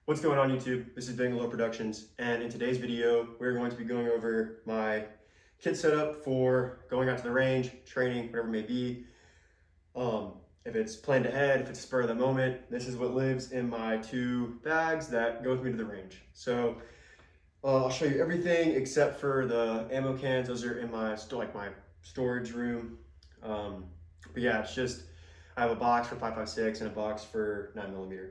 What's going on YouTube? This is Bangalore Productions, and in today's video, we're going to be going over my kit setup for going out to the range, training, whatever it may be. If it's planned ahead, if it's spur of the moment, this is what lives in my two bags that go with me to the range. So I'll show you everything except for the ammo cans. Those are in my storage room. But yeah, it's just I have a box for 5.56 and a box for 9mm.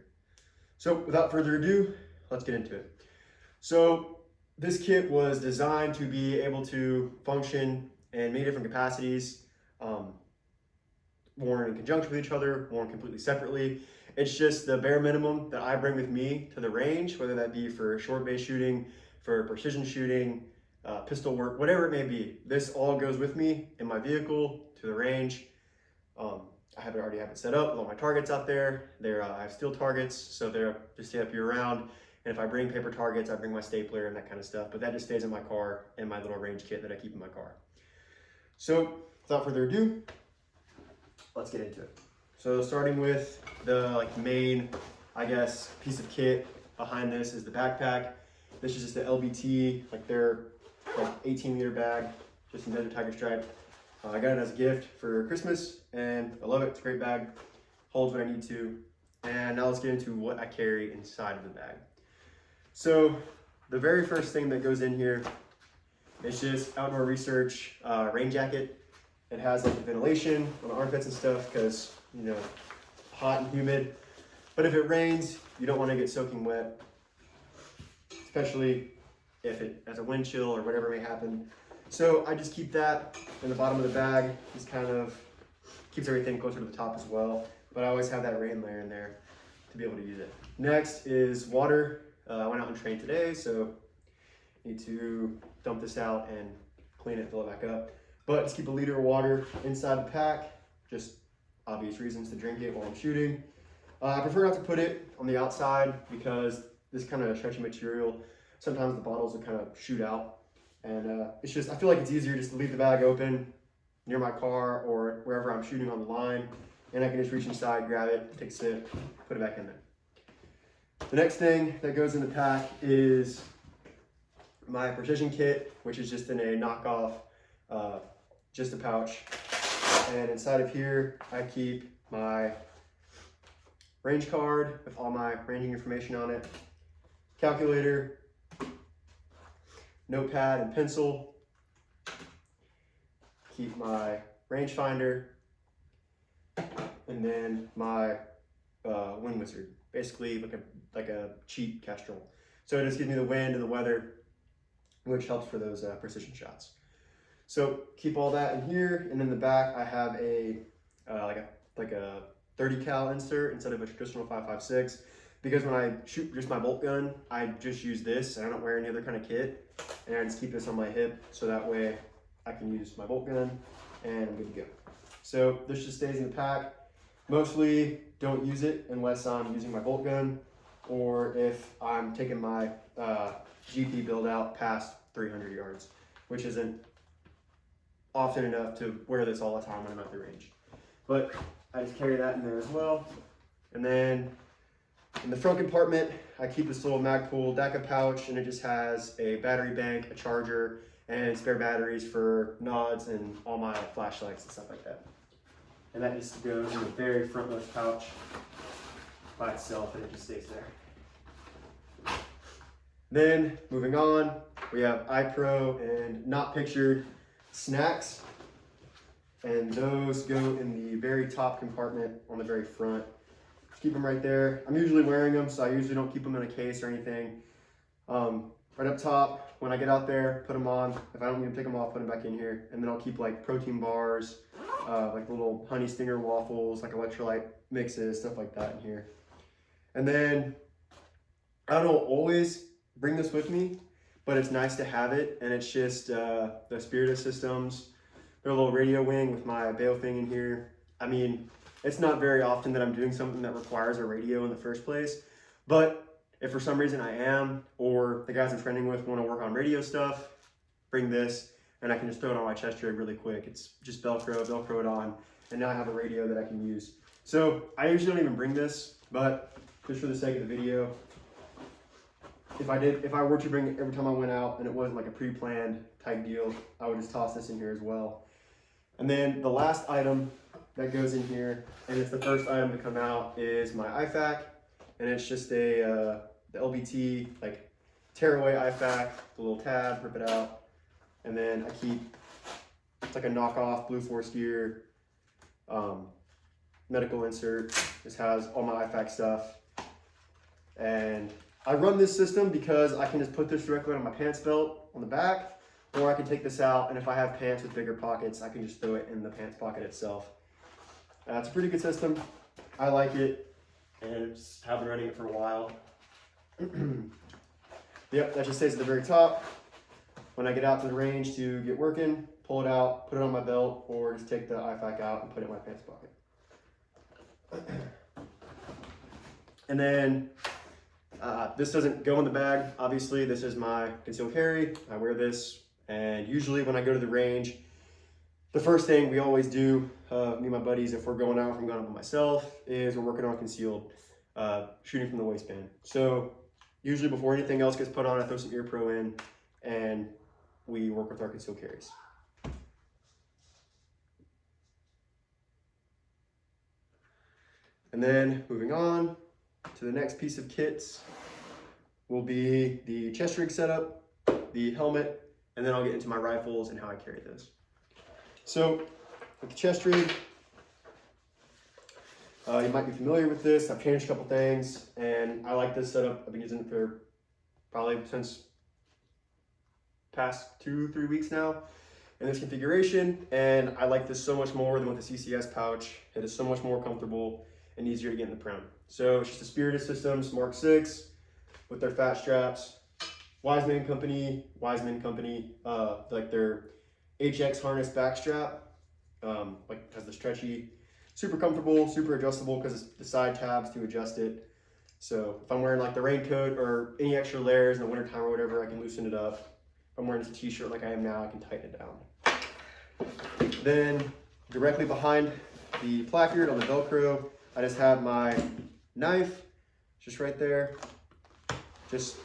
So without further ado, let's get into it. So this kit was designed to be able to function in many different capacities, worn in conjunction with each other, worn completely separately. It's just the bare minimum that I bring with me to the range, whether that be for short base shooting, for precision shooting, pistol work, whatever it may be. This all goes with me in my vehicle to the range. I already have it set up with all my targets out there. I have steel targets, so they're just stay up year round. And if I bring paper targets, I bring my stapler and that kind of stuff, but that just stays in my car and my little range kit that I keep in my car. So without further ado, let's get into it. So starting with the main, piece of kit behind this is the backpack. This is just the LBT, their 18-liter bag, just in Desert Tiger Stripe. I got it as a gift for Christmas and I love it. It's a great bag, holds what I need to. And now let's get into what I carry inside of the bag. So the very first thing that goes in here is just outdoor research rain jacket. It has the ventilation on the armpits and stuff because, hot and humid. But if it rains, you don't want to get soaking wet, especially if it has a wind chill or whatever may happen. So I just keep that in the bottom of the bag. Just kind of keeps everything closer to the top as well. But I always have that rain layer in there to be able to use it. Next is water. I went out and trained today, so need to dump this out and clean it, fill it back up. But just keep a liter of water inside the pack. Just obvious reasons to drink it while I'm shooting. I prefer not to put it on the outside because this kind of stretchy material, sometimes the bottles will kind of shoot out. And I feel like it's easier just to leave the bag open near my car or wherever I'm shooting on the line, and I can just reach inside, grab it, take a sip, put it back in there. The next thing that goes in the pack is my precision kit, which is just in a knockoff, just a pouch. And inside of here, I keep my range card with all my ranging information on it, calculator, notepad and pencil, keep my rangefinder, and then my wind wizard, basically like a cheap Kestrel. So it just gives me the wind and the weather, which helps for those precision shots. So keep all that in here, and in the back I have a 30 cal insert instead of a traditional 5.56. Because when I shoot just my bolt gun, I just use this and I don't wear any other kind of kit. And I just keep this on my hip so that way I can use my bolt gun and I'm good to go. So this just stays in the pack. Mostly don't use it unless I'm using my bolt gun or if I'm taking my GP build out past 300 yards, which isn't often enough to wear this all the time when I'm at the range. But I just carry that in there as well. And then in the front compartment, I keep this little Magpul DACA pouch, and it just has a battery bank, a charger, and spare batteries for nods and all my flashlights and stuff like that. And that just goes in the very frontmost pouch by itself, and it just stays there. Then, moving on, we have iPro and not pictured snacks, and those go in the very top compartment on the very front. Keep them right there. I'm usually wearing them, so I usually don't keep them in a case or anything. Right up top, when I get out there, put them on. If I don't need to take them off, put them back in here. And then I'll keep protein bars, little honey stinger waffles, electrolyte mixes, stuff like that in here. And then I don't always bring this with me, but it's nice to have it. And it's just the Spiritus systems. They're a little radio wing with my bail thing in here. I mean, it's not very often that I'm doing something that requires a radio in the first place, but if for some reason I am, or the guys I'm training with want to work on radio stuff, bring this, and I can just throw it on my chest rig really quick. It's just Velcro it on, and now I have a radio that I can use. So I usually don't even bring this, but just for the sake of the video, if I were to bring it every time I went out and it wasn't like a pre-planned type deal, I would just toss this in here as well. And then the last item that goes in here, and it's the first item to come out, is my IFAC, and it's just the LBT like tearaway IFAC, the little tab, rip it out, and then I keep, it's like a knockoff Blue Force Gear medical insert. This has all my IFAC stuff, and I run this system because I can just put this directly on my pants belt on the back, or I can take this out, and if I have pants with bigger pockets, I can just throw it in the pants pocket itself. It's a pretty good system. I like it, and just have been running it for a while. Yep, that just stays at the very top. When I get out to the range to get working, pull it out, put it on my belt, or just take the IFAC out and put it in my pants pocket. And then this doesn't go in the bag. Obviously, this is my concealed carry. I wear this, and usually when I go to the range, the first thing we always do, me and my buddies, if we're going out, if I'm going out by myself, is we're working on concealed, shooting from the waistband. So usually before anything else gets put on, I throw some ear pro in, and we work with our concealed carries. And then moving on to the next piece of kits will be the chest rig setup, the helmet, and then I'll get into my rifles and how I carry those. So with the chest rig, you might be familiar with this. I've changed a couple things, and I like this setup. I've been using it for probably since past 2-3 weeks now in this configuration, and I like this so much more than with the CCS pouch. It is so much more comfortable and easier to get in the prem. So it's just a Spirited Systems Mark 6 with their fat straps. Wiseman Company, like their HX harness back strap, like has the stretchy, super comfortable, super adjustable because it's the side tabs to adjust it. So if I'm wearing like the raincoat or any extra layers in the wintertime or whatever, I can loosen it up. If I'm wearing just a t-shirt like I am now, I can tighten it down. Then directly behind the placard on the Velcro, I just have my knife, just right there, just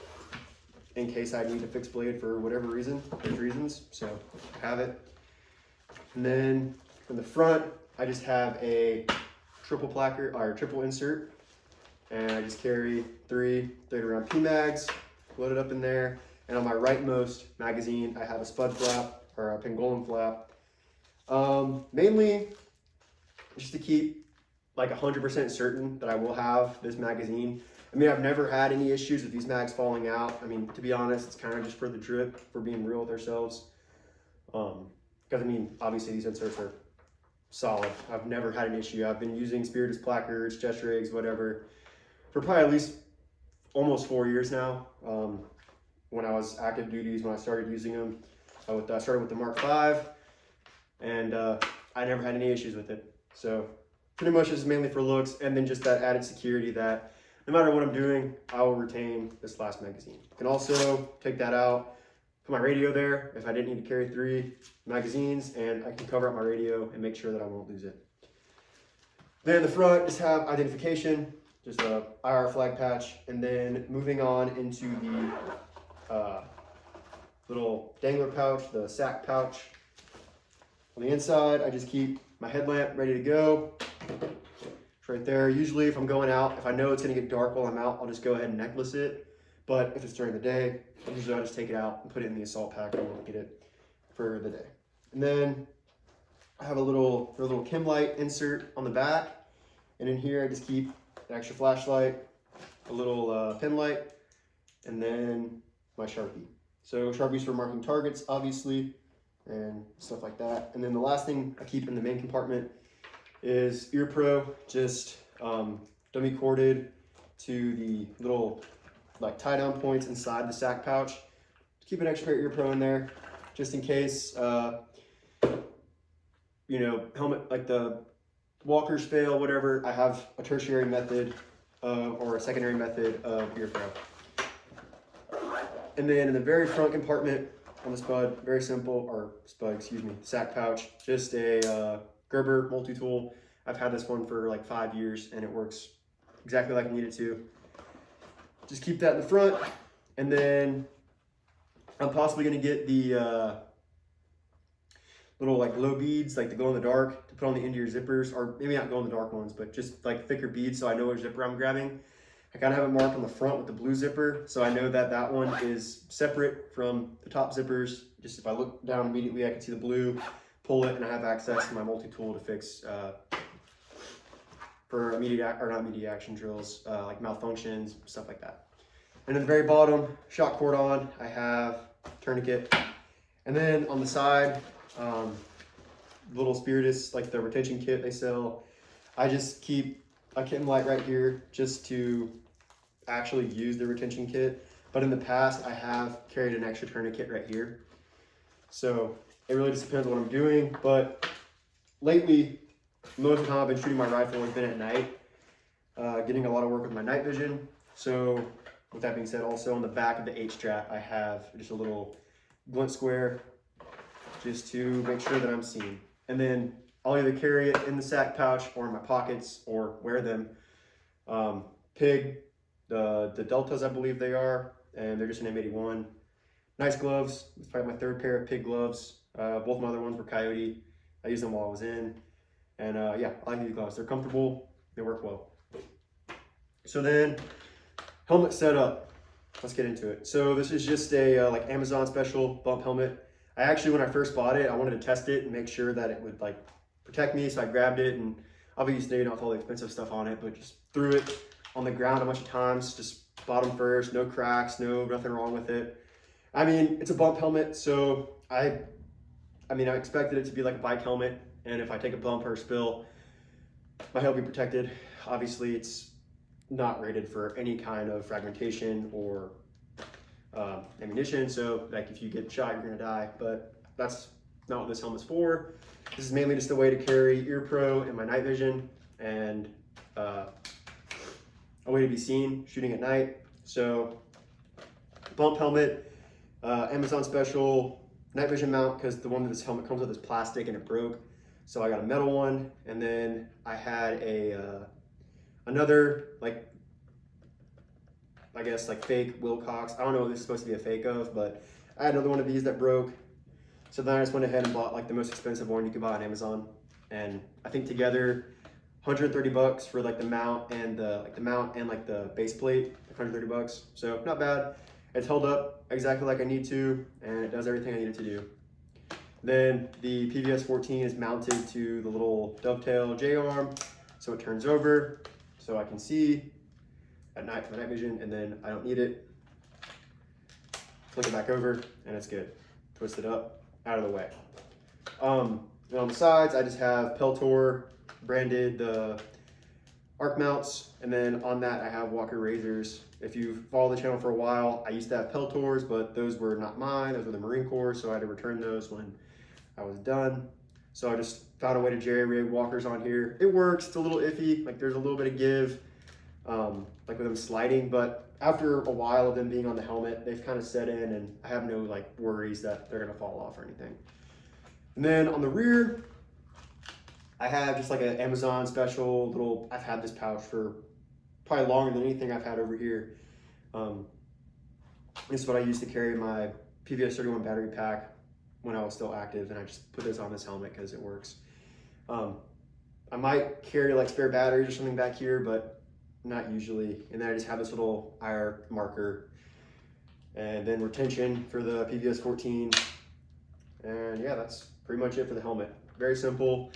in case I need a fixed blade for whatever reason. There's reasons, so I have it. And then from the front, I just have a triple placard or triple insert, and I just carry 3 30 round P-mags loaded up in there. And on my rightmost magazine, I have a spud flap or a pangolin flap, mainly just to keep like 100% certain that I will have this magazine. I mean, I've never had any issues with these mags falling out. I mean, to be honest, it's kind of just for the drip, for being real with ourselves. Because I mean, obviously these inserts are solid. I've never had an issue. I've been using Spirited placards, chest rigs, whatever, for probably at least almost 4 years now. When I was active duties, when I started using them, I started with the Mark 5, and I never had any issues with it. So pretty much this is mainly for looks, and then just that added security that no matter what I'm doing, I will retain this last magazine. I can also take that out, put my radio there if I didn't need to carry 3 magazines, and I can cover up my radio and make sure that I won't lose it. Then in the front, just have identification, just a IR flag patch, and then moving on into the little dangler pouch, the sack pouch. On the inside, I just keep my headlamp ready to go. It's right there. Usually if I'm going out, if I know it's gonna get dark while I'm out, I'll just go ahead and necklace it. But if it's during the day, usually I'll just take it out and put it in the assault pack and look at it for the day. And then I have a little chem light insert on the back. And in here I just keep an extra flashlight, a little pen light, and then my Sharpie. So Sharpies for marking targets, obviously, and stuff like that. And then the last thing I keep in the main compartment is ear pro, just dummy corded to the little like tie down points inside the sack pouch. Keep an extra pair of ear pro in there, just in case, you know, helmet, like the walkers fail, whatever. I have a tertiary method or a secondary method of ear pro. And then in the very front compartment on the spud, very simple, or spud, excuse me, sack pouch, just a Gerber multi-tool. I've had this one for like 5 years and it works exactly like I need it to. Just keep that in the front. And then I'm possibly gonna get the little like glow beads, like the glow in the dark, to put on the end of your zippers, or maybe not glow in the dark ones, but just like thicker beads so I know which zipper I'm grabbing. I kind of have it marked on the front with the blue zipper, so I know that that one is separate from the top zippers. Just if I look down immediately, I can see the blue, pull it, and I have access to my multi-tool to fix for not immediate action drills, like malfunctions, stuff like that. And at the very bottom, shock cord on, I have tourniquet. And then on the side, little Spiritus, like the retention kit they sell. I just keep a chem light right here just to actually use the retention kit. But in the past, I have carried an extra tourniquet right here. So it really just depends on what I'm doing. But lately, most of the time I've been shooting my rifle has been at night, getting a lot of work with my night vision. So with that being said, also on the back of the H-strap, I have just a little glint square just to make sure that I'm seen. And then I'll either carry it in the sack pouch or in my pockets or wear them. Pig, the Deltas I believe they are, and they're just an M81. Nice gloves. It's probably my third pair of Pig gloves. Both my other ones were Coyote. I used them while I was in. And yeah, I like these gloves. They're comfortable, they work well. So then, helmet setup. Let's get into it. So this is just a like Amazon special bump helmet. I actually, when I first bought it, I wanted to test it and make sure that it would like protect me. So I grabbed it, and obviously you don't have all the expensive stuff on it, but just threw it on the ground a bunch of times, just bottom first, no cracks, nothing wrong with it. I mean, it's a bump helmet, so I expected it to be like a bike helmet, and if I take a bump or a spill, my head will be protected. Obviously, it's not rated for any kind of fragmentation or ammunition, so like if you get shot, you're gonna die, but that's not what this helmet's for. This is mainly just a way to carry ear pro and my night vision, and a way to be seen shooting at night. So bump helmet, Amazon special night vision mount, because the one that this helmet comes with is plastic and it broke, so I got a metal one. And then I had a another, like, I guess like fake Wilcox. I don't know what this is supposed to be a fake of, but I had another one of these that broke. So then I just went ahead and bought like the most expensive one you could buy on Amazon. And I think together, 130 bucks for like the mount and the base plate, 130 bucks. So not bad. It's held up exactly like I need to, and it does everything I need it to do. Then the PVS 14 is mounted to the little dovetail J-arm, so it turns over so I can see at night for the night vision, and then I don't need it. Flick it back over, and it's good. Twist it up, out of the way. And on the sides, I just have Peltor branded the arc mounts, and then on that I have Walker razors. If you've followed the channel for a while, I used to have Peltors, but those were not mine. Those were the Marine Corps, so I had to return those when I was done. So I just found a way to jerry-rig Walkers on here. It works. It's a little iffy. Like there's a little bit of give, like with them sliding, but after a while of them being on the helmet, they've kind of set in, and I have no like worries that they're gonna fall off or anything. And then on the rear, I have just like an Amazon special little, I've had this pouch for probably longer than anything I've had over here. This is what I used to carry my PVS 31 battery pack when I was still active, and I just put this on this helmet because it works. I might carry like spare batteries or something back here, but not usually. And then I just have this little IR marker, and then retention for the PVS 14. And yeah, that's pretty much it for the helmet. Very simple.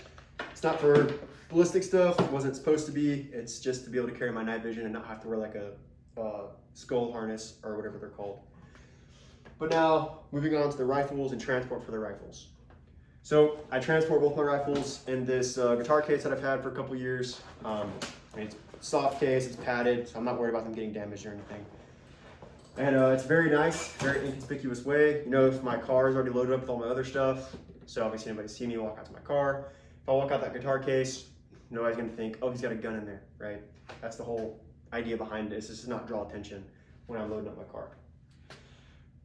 It's not for ballistic stuff. It wasn't supposed to be. It's just to be able to carry my night vision and not have to wear like a skull harness or whatever they're called. But now, moving on to the rifles and transport for the rifles. So I transport both my rifles in this guitar case that I've had for a couple years. It's a soft case, it's padded, so I'm not worried about them getting damaged or anything. And it's very nice, very inconspicuous way. You know, if my car is already loaded up with all my other stuff, so obviously anybody see me walk out to my car. If I walk out that guitar case, nobody's gonna think, oh, he's got a gun in there, right? That's the whole idea behind this, is to not draw attention when I'm loading up my car.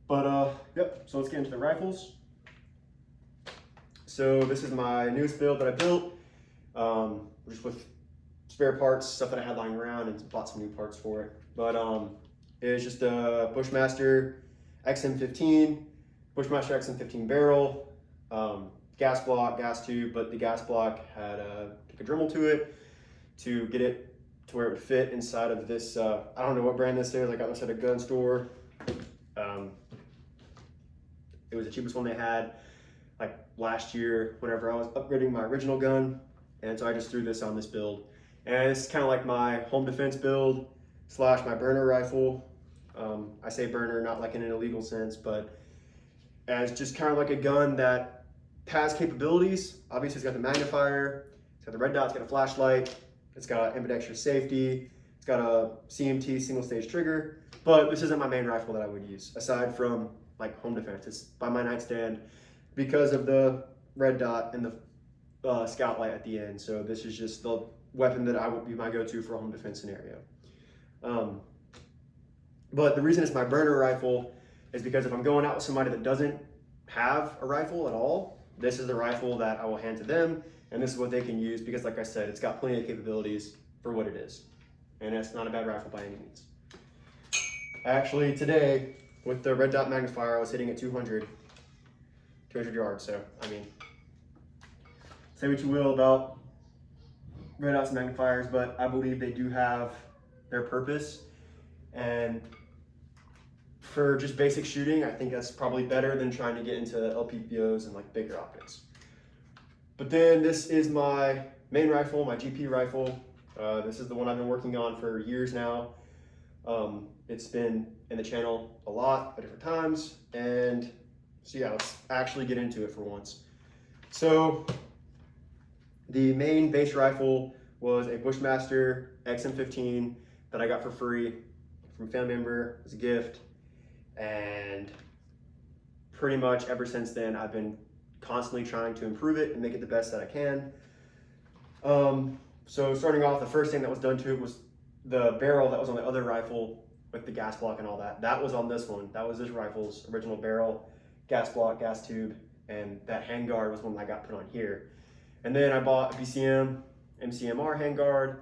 But yep, so let's get into the rifles. So this is my newest build that I built, just with spare parts, stuff that I had lying around, and bought some new parts for it. But is just a Bushmaster XM15, Bushmaster XM15 barrel, gas block, gas tube, but the gas block had a Dremel to it to get it to where it would fit inside of this, I don't know what brand this is, I got this at a gun store. It was the cheapest one they had like last year whenever I was upgrading my original gun, and so I just threw this on this build. And it's kind of like my home defense build / my burner rifle. I say burner not like in an illegal sense, but as just kind of like a gun that has capabilities. Obviously it's got the magnifier, it's got the red dot, it's got a flashlight, it's got ambidextrous safety, it's got a CMT single stage trigger, but this isn't my main rifle that I would use aside from like home defense. It's by my nightstand because of the red dot and the scout light at the end. So this is just the weapon that I would be my go-to for a home defense scenario. But the reason it's my burner rifle is because if I'm going out with somebody that doesn't have a rifle at all, this is the rifle that I will hand to them, and this is what they can use because, like I said, it's got plenty of capabilities for what it is. And it's not a bad rifle by any means. Actually, today, with the red dot magnifier, I was hitting at 200 yards. So, I mean, say what you will about red dots and magnifiers, but I believe they do have their purpose. And for just basic shooting, I think that's probably better than trying to get into LPPOs and like bigger optics. But then this is my main rifle, my GP rifle. This is the one I've been working on for years now. It's been in the channel a lot at different times. And so yeah, let's actually get into it for once. So the main base rifle was a Bushmaster XM15 that I got for free from a family member as a gift. And pretty much ever since then, I've been constantly trying to improve it and make it the best that I can. So starting off, the first thing that was done to it was the barrel that was on the other rifle with the gas block and all that. That was on this one. That was this rifle's original barrel, gas block, gas tube, and that handguard was one that I got put on here. And then I bought a BCM MCMR handguard,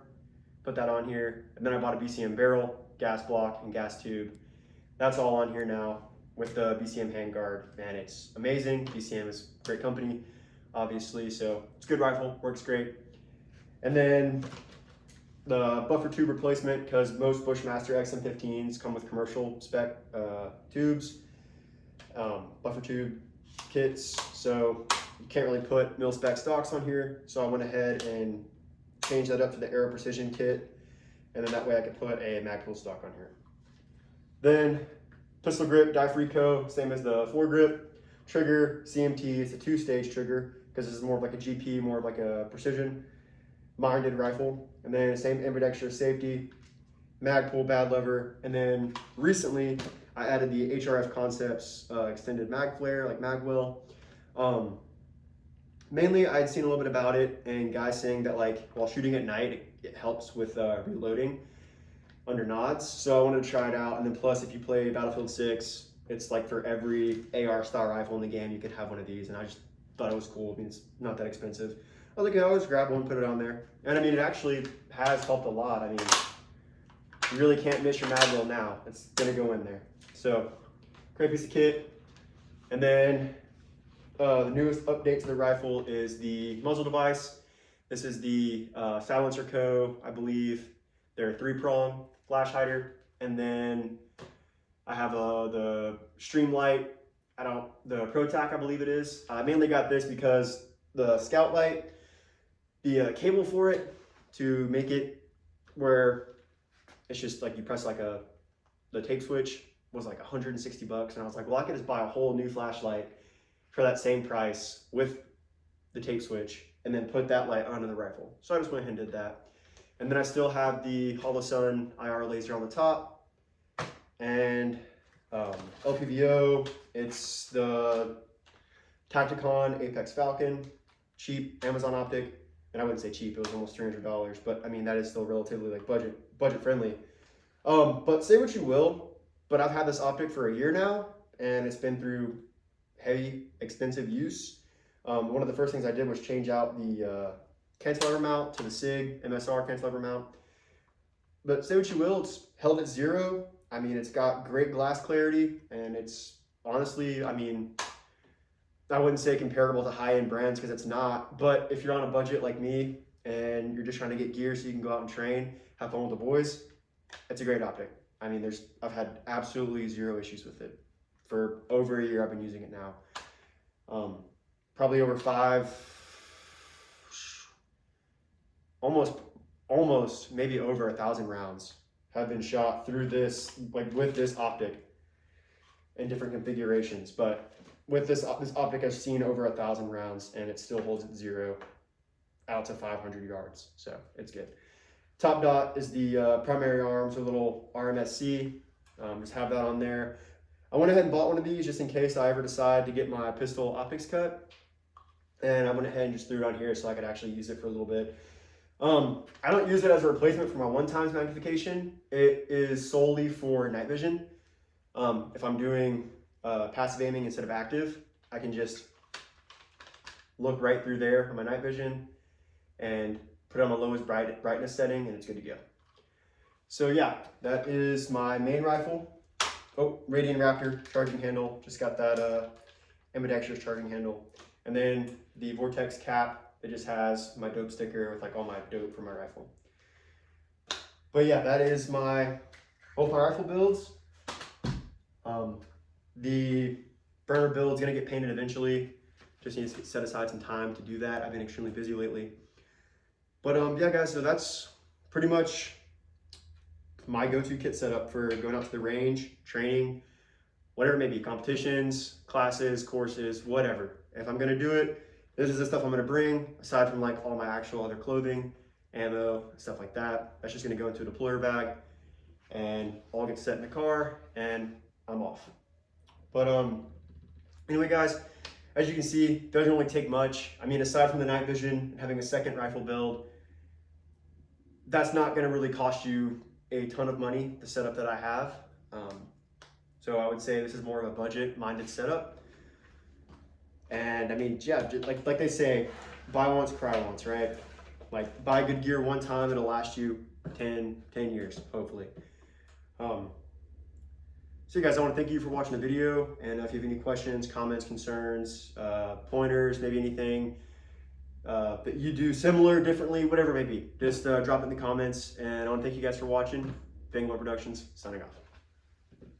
put that on here, and then I bought a BCM barrel, gas block, and gas tube. That's all on here now with the BCM handguard, and it's amazing. BCM is a great company, obviously, so it's a good rifle, works great. And then the buffer tube replacement, because most Bushmaster XM15s come with commercial spec tubes, buffer tube kits, so you can't really put mil spec stocks on here. So I went ahead and changed that up to the Aero Precision kit, and then that way I could put a Magpul stock on here. Then pistol grip, Difrico, same as the foregrip. Trigger, CMT, it's a 2-stage trigger because this is more of like a GP, more of like a precision minded rifle. And then same ambidextrous safety, Magpul bad lever. And then recently I added the HRF Concepts extended mag flare, like magwell. Mainly I'd seen a little bit about it and guys saying that like while shooting at night, it helps with reloading under nods. So I wanted to try it out. And then plus if you play Battlefield 6, it's like for every AR style rifle in the game, you could have one of these. And I just thought it was cool. I mean, it's not that expensive. I was like, I'll just grab one, put it on there. And I mean, it actually has helped a lot. I mean, you really can't miss your magwell now. It's gonna go in there. So, great piece of kit. And then the newest update to the rifle is the muzzle device. This is the Silencer Co., I believe. They're a 3-prong flash hider. And then I have the Streamlight, the ProTac, I believe it is. I mainly got this because the Scout Light, the cable for it to make it where it's just like you press like the tape switch was like 160 bucks. And I was like, well, I could just buy a whole new flashlight for that same price with the tape switch and then put that light onto the rifle. So I just went ahead and did that. And then I still have the Holosun IR laser on the top. And LPVO, it's the Tacticon Apex Falcon, cheap Amazon optic. And I wouldn't say cheap, it was almost $300, but I mean, that is still relatively like budget friendly. But say what you will, but I've had this optic for a year now, and it's been through heavy, expensive use. One of the first things I did was change out the cantilever mount to the SIG MSR cantilever mount. But say what you will, it's held at 0 I mean, it's got great glass clarity, and it's honestly, I mean, I wouldn't say comparable to high-end brands because it's not, but if you're on a budget like me and you're just trying to get gear so you can go out and train, have fun with the boys, it's a great optic. I mean, I've had absolutely zero issues with it. For over a year, I've been using it now. Probably over almost maybe over 1,000 rounds have been shot through this, like with this optic in different configurations. But with this optic, I've seen over 1,000 rounds, and it still holds at 0 out to 500 yards. So it's good. Top dot is the primary arms, a little RMSC. Just have that on there. I went ahead and bought one of these just in case I ever decide to get my pistol optics cut. And I went ahead and just threw it on here so I could actually use it for a little bit. I don't use it as a replacement for my 1x magnification. It is solely for night vision. If I'm doing passive aiming instead of active, I can just look right through there on my night vision and put it on my lowest brightness setting, and it's good to go. So yeah, that is my main rifle. Oh, Radiant Raptor charging handle. Just got that ambidextrous charging handle. And then the Vortex cap, it just has my dope sticker with like all my dope for my rifle. But yeah, that is both my rifle builds. The burner build is gonna get painted eventually. Just need to set aside some time to do that. I've been extremely busy lately. But yeah, guys, so that's pretty much my go-to kit setup for going out to the range, training, whatever it may be, competitions, classes, courses, whatever. If I'm gonna do it, this is the stuff I'm gonna bring, aside from like all my actual other clothing, ammo, stuff like that. That's just gonna go into a deployer bag, and all get set in the car, and I'm off. But anyway, guys, as you can see, it doesn't really take much. I mean, aside from the night vision and having a second rifle build, that's not gonna really cost you a ton of money, the setup that I have. So I would say this is more of a budget-minded setup. And I mean, yeah, like they say, buy once, cry once, right? Like, buy good gear one time, it'll last you 10 years, hopefully. So you guys, I want to thank you for watching the video, and if you have any questions, comments, concerns, pointers, maybe anything that you do similar, differently, whatever it may be, just drop it in the comments. And I want to thank you guys for watching. Bang Productions, signing off.